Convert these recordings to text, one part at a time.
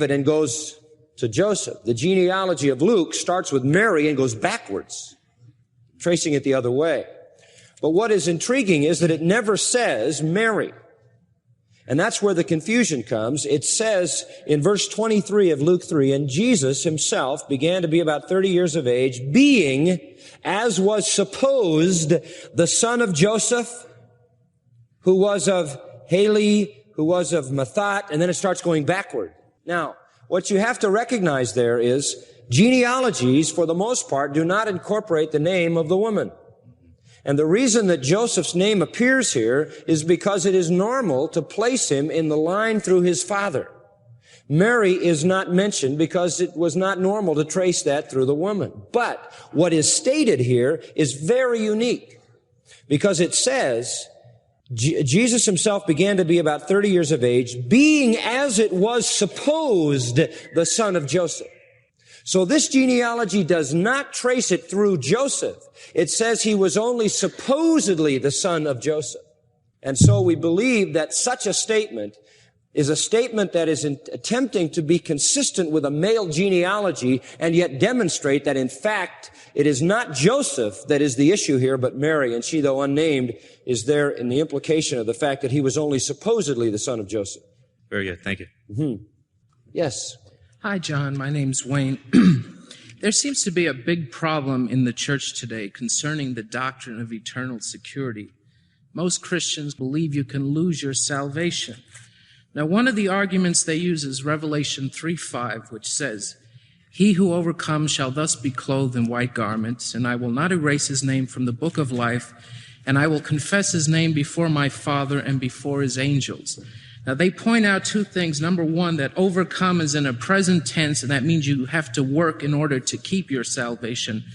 and goes to Joseph. The genealogy of Luke starts with Mary and goes backwards, tracing it the other way. But what is intriguing is that it never says Mary. And that's where the confusion comes. It says in verse 23 of Luke 3, and Jesus himself began to be about 30 years of age, being, as was supposed, the son of Joseph, who was of Heli, who was of Matthat, and then it starts going backward. Now, what you have to recognize there is genealogies, for the most part, do not incorporate the name of the woman. And the reason that Joseph's name appears here is because it is normal to place him in the line through his father. Mary is not mentioned because it was not normal to trace that through the woman. But what is stated here is very unique because it says, Jesus himself began to be about 30 years of age, being as it was supposed the son of Joseph. So this genealogy does not trace it through Joseph. It says he was only supposedly the son of Joseph. And so we believe that such a statement is a statement that is attempting to be consistent with a male genealogy and yet demonstrate that in fact it is not Joseph that is the issue here, but Mary. And she, though unnamed, is there in the implication of the fact that he was only supposedly the son of Joseph. Very good. Thank you. Mm-hmm. Yes. Hi, John. My name's Wayne. There seems to be a big problem in the church today concerning the doctrine of eternal security. Most Christians believe you can lose your salvation. Now, one of the arguments they use is Revelation 3:5, which says, he who overcomes shall thus be clothed in white garments, and I will not erase his name from the book of life, and I will confess his name before my Father and before his angels. Now, they point out two things. Number one, that overcome is in a present tense, and that means you have to work in order to keep your salvation.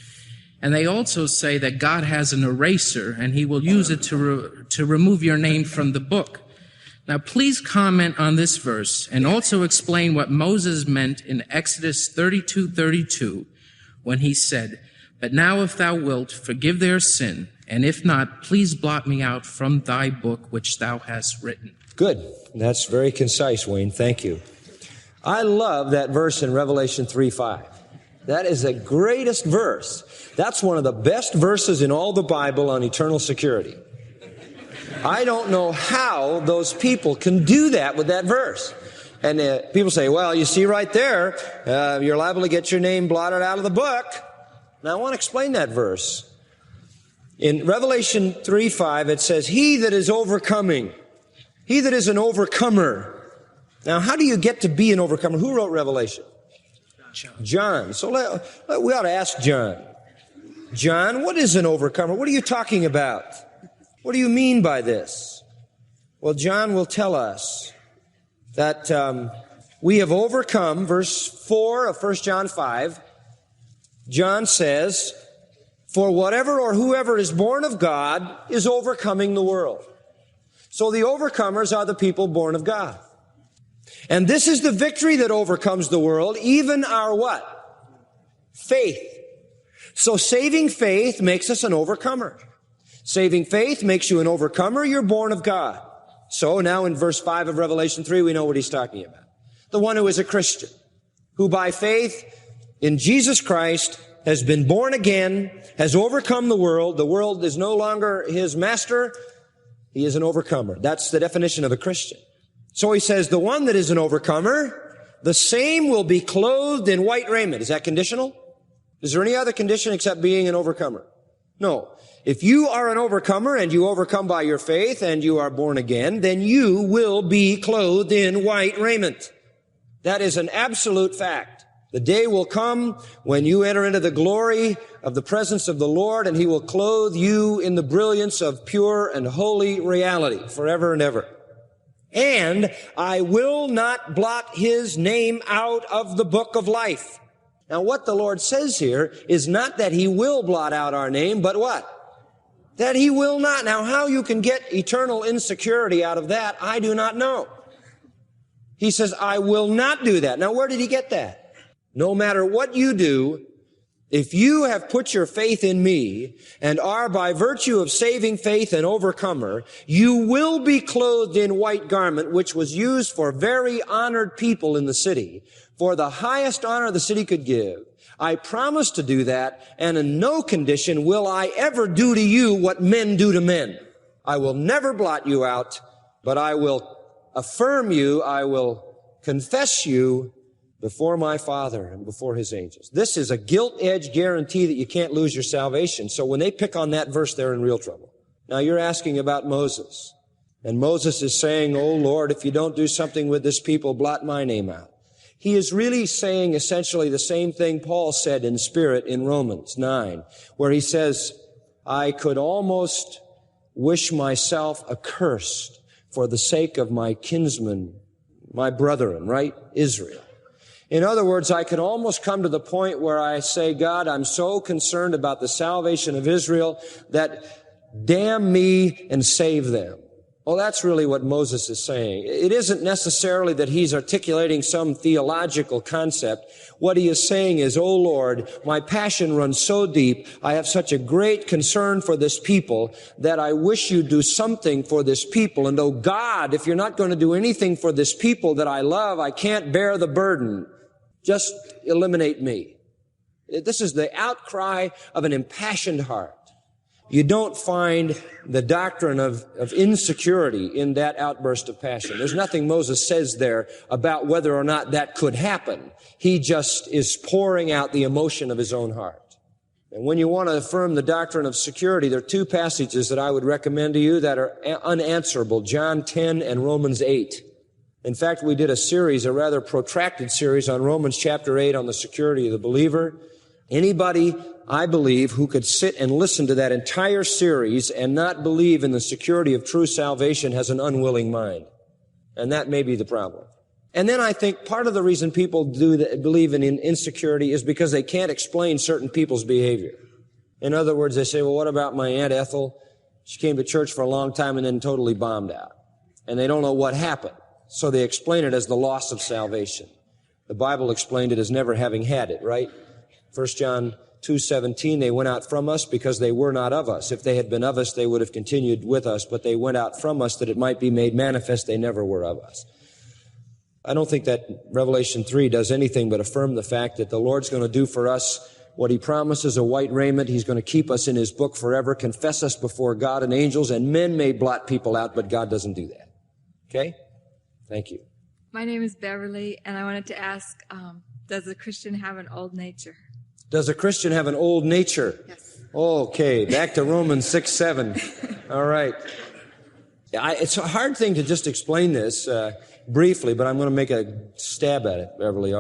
And they also say that God has an eraser, and he will use it to remove your name from the book. Now, please comment on this verse and also explain what Moses meant in Exodus 32:32 when he said, but now if thou wilt, forgive their sin, and if not, please blot me out from thy book which thou hast written. Good. That's very concise, Wayne. Thank you. I love that verse in Revelation 3:5. That is the greatest verse. That's one of the best verses in all the Bible on eternal security. I don't know how those people can do that with that verse. And people say, well, you see right there, you're liable to get your name blotted out of the book. Now, I want to explain that verse. In Revelation 3:5, it says, he that is overcoming, he that is an overcomer. Now, how do you get to be an overcomer? Who wrote Revelation? John. So we ought to ask John. John, what is an overcomer? What are you talking about? What do you mean by this? Well, John will tell us that we have overcome, verse 4 of 1 John 5. John says, for whatever or whoever is born of God is overcoming the world. So the overcomers are the people born of God. And this is the victory that overcomes the world, even our what? Faith. So saving faith makes us an overcomer. Saving faith makes you an overcomer. You're born of God. So now in verse 5 of Revelation 3, we know what he's talking about. The one who is a Christian, who by faith in Jesus Christ has been born again, has overcome the world. The world is no longer his master. He is an overcomer. That's the definition of a Christian. So he says, the one that is an overcomer, the same will be clothed in white raiment. Is that conditional? Is there any other condition except being an overcomer? No. If you are an overcomer and you overcome by your faith and you are born again, then you will be clothed in white raiment. That is an absolute fact. The day will come when you enter into the glory of the presence of the Lord, and he will clothe you in the brilliance of pure and holy reality forever and ever. And I will not blot his name out of the book of life. Now, what the Lord says here is not that he will blot out our name, but what? That he will not. Now, how you can get eternal insecurity out of that, I do not know. He says, I will not do that. Now, where did he get that? No matter what you do, If you have put your faith in me and are by virtue of saving faith an overcomer, you will be clothed in white garment, which was used for very honored people in the city, for the highest honor the city could give. I promise to do that, and in no condition will I ever do to you what men do to men. I will never blot you out, but I will affirm you, I will confess you before my Father and before his angels. This is a gilt-edged guarantee that you can't lose your salvation. So when they pick on that verse, they're in real trouble. Now you're asking about Moses. And Moses is saying, oh Lord, if you don't do something with this people, blot my name out. He is really saying essentially the same thing Paul said in spirit in Romans 9, where he says, I could almost wish myself accursed for the sake of my kinsmen, my brethren, right? Israel. In other words, I could almost come to the point where I say, God, I'm so concerned about the salvation of Israel that damn me and save them. Well, that's really what Moses is saying. It isn't necessarily that he's articulating some theological concept. What he is saying is, oh Lord, my passion runs so deep. I have such a great concern for this people that I wish you'd do something for this people. And oh God, if you're not going to do anything for this people that I love, I can't bear the burden. Just eliminate me. This is the outcry of an impassioned heart. You don't find the doctrine of insecurity in that outburst of passion. There's nothing Moses says there about whether or not that could happen. He just is pouring out the emotion of his own heart. And when you want to affirm the doctrine of security, there are two passages that I would recommend to you that are unanswerable, John 10 and Romans 8. In fact, we did a rather protracted series on Romans chapter 8 on the security of the believer. Anybody, I believe, who could sit and listen to that entire series and not believe in the security of true salvation has an unwilling mind. And that may be the problem. And then I think part of the reason people believe in insecurity is because they can't explain certain people's behavior. In other words, they say, well, what about my Aunt Ethel? She came to church for a long time and then totally bombed out. And they don't know what happened. So they explain it as the loss of salvation. The Bible explained it as never having had it, right? 1 John 2:17, they went out from us because they were not of us. If they had been of us, they would have continued with us, but they went out from us that it might be made manifest they never were of us. I don't think that Revelation 3 does anything but affirm the fact that the Lord's going to do for us what he promises, a white raiment. He's going to keep us in his book forever, confess us before God and angels, and men may blot people out, but God doesn't do that. Okay? Thank you. My name is Beverly, and I wanted to ask, does a Christian have an old nature? Does a Christian have an old nature? Yes. Okay, back to Romans 6:7. All right. It's a hard thing to just explain this briefly, but I'm going to make a stab at it, Beverly.